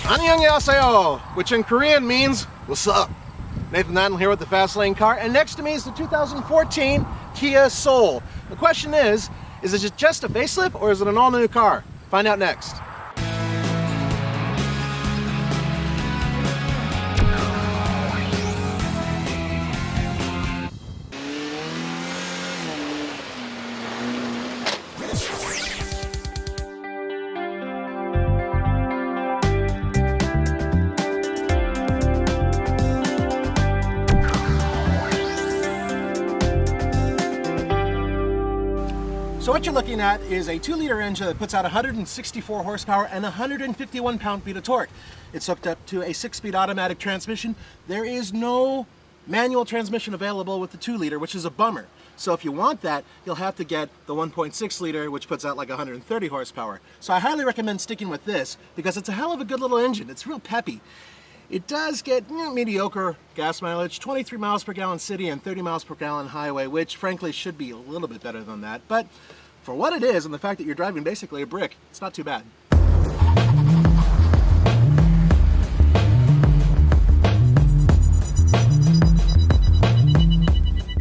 Annyeonghaseyo, which in Korean means, what's up? Nathan Nathan here with the Fast Lane car, and next to me is the 2014 Kia Soul. The question is it just a facelift or is it an all-new car? Find out next. So what you're looking at is a 2-liter engine that puts out 164 horsepower and 151 pound-feet of torque. It's hooked up to a 6-speed automatic transmission. There is no manual transmission available with the 2-liter, which is a bummer. So if you want that, you'll have to get the 1.6-liter, which puts out like 130 horsepower. So I highly recommend sticking with this because it's a hell of a good little engine. It's real peppy. It does get mediocre gas mileage, 23 miles per gallon city and 30 miles per gallon highway, which frankly should be a little bit better than that. But for what it is and the fact that you're driving basically a brick, it's not too bad.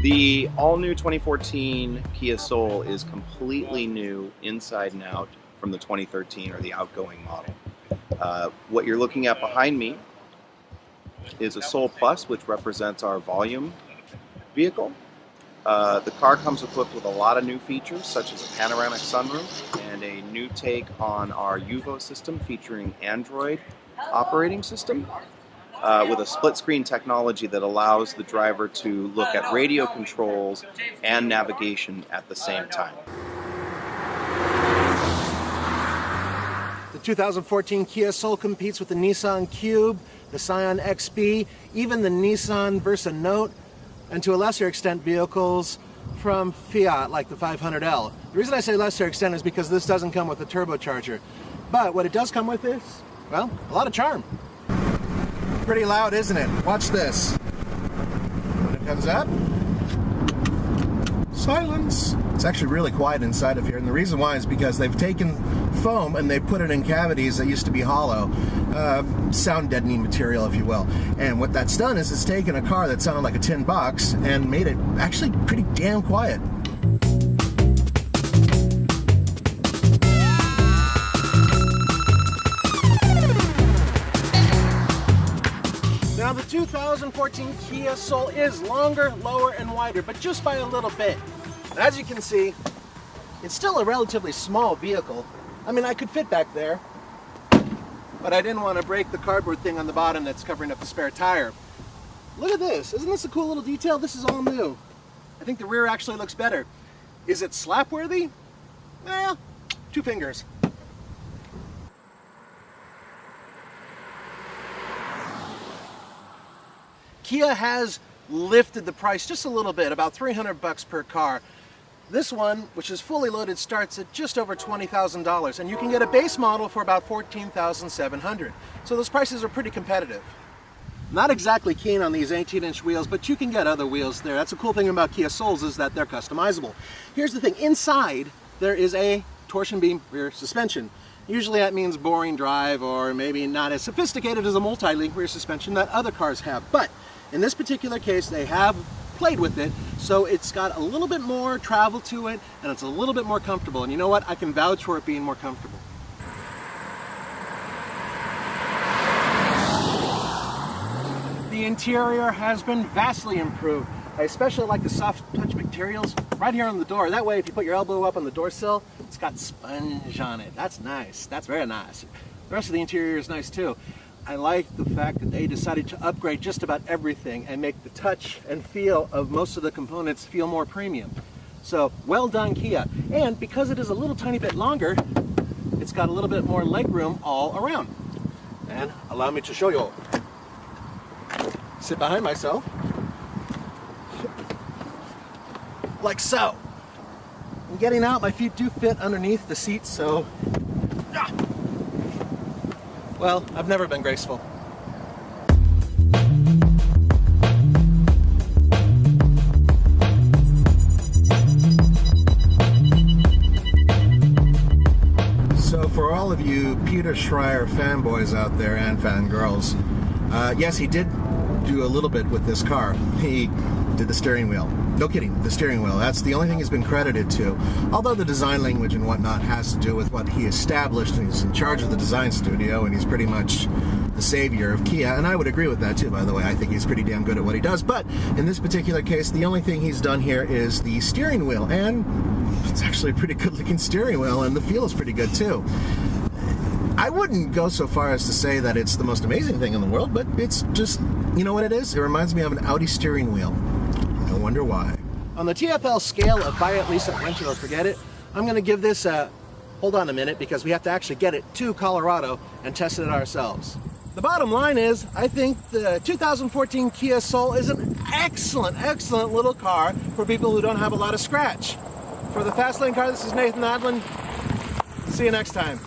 The all-new 2014 Kia Soul is completely new inside and out from the 2013 or the outgoing model. What you're looking at behind me is a Soul Plus, which represents our volume vehicle. The car comes equipped with a lot of new features, such as a panoramic sunroof and a new take on our UVO system featuring Android operating system with a split-screen technology that allows the driver to look at radio controls and navigation at the same time. The 2014 Kia Soul competes with the Nissan Cube, the Scion XB, even the Nissan Versa Note, and to a lesser extent vehicles from Fiat like the 500L. The reason I say lesser extent is because this doesn't come with a turbocharger. But what it does come with is, well, a lot of charm. Pretty loud, isn't it? Watch this. When it comes up, silence. It's actually really quiet inside of here, and the reason why is because they've taken foam and they put it in cavities that used to be hollow, sound deadening material, if you will. And what that's done is it's taken a car that sounded like a tin box and made it actually pretty damn quiet. Now the 2014 Kia Soul is longer, lower, and wider, but just by a little bit. And as you can see, it's still a relatively small vehicle. I mean, I could fit back there, but I didn't want to break the cardboard thing on the bottom that's covering up the spare tire. Look at this. Isn't this a cool little detail? This is all new. I think the rear actually looks better. Is it slap-worthy? Well, 2 fingers. Kia has lifted the price just a little bit, about $300 per car. This one, which is fully loaded, starts at just over $20,000, and you can get a base model for about $14,700. So those prices are pretty competitive. Not exactly keen on these 18-inch wheels, but you can get other wheels there. That's the cool thing about Kia Souls is that they're customizable. Here's the thing, inside there is a torsion beam rear suspension. Usually that means boring drive or maybe not as sophisticated as a multi-link rear suspension that other cars have. But in this particular case, they have played with it, so it's got a little bit more travel to it, and it's a little bit more comfortable. And you know what? I can vouch for it being more comfortable. The interior has been vastly improved. I especially like the soft touch materials right here on the door. That way, if you put your elbow up on the door sill, it's got sponge on it. That's nice. That's very nice. The rest of the interior is nice too. I like the fact that they decided to upgrade just about everything and make the touch and feel of most of the components feel more premium. So, well done, Kia. And because it is a little tiny bit longer, it's got a little bit more legroom all around. And allow me to show you. Sit behind myself, like so. And getting out, my feet do fit underneath the seat, so well, I've never been graceful. So for all of you Peter Schreier fanboys out there and fangirls, yes, he did do a little bit with this car. He did the steering wheel. No kidding, the steering wheel. That's the only thing he's been credited to. Although the design language and whatnot has to do with what he established, and he's in charge of the design studio, and he's pretty much the savior of Kia. And I would agree with that too, by the way. I think he's pretty damn good at what he does. But in this particular case, the only thing he's done here is the steering wheel. And it's actually a pretty good looking steering wheel, and the feel is pretty good too. I wouldn't go so far as to say that it's the most amazing thing in the world, but it's just, you know what it is? It reminds me of an Audi steering wheel. I wonder why. On the TFL scale of buy it, lease it, rent it, or forget it, I'm going to give this a, hold on a minute, because we have to actually get it to Colorado and test it ourselves. The bottom line is, I think the 2014 Kia Soul is an excellent, excellent little car for people who don't have a lot of scratch. For the Fast Lane Car, this is Nathan Adlin. See you next time.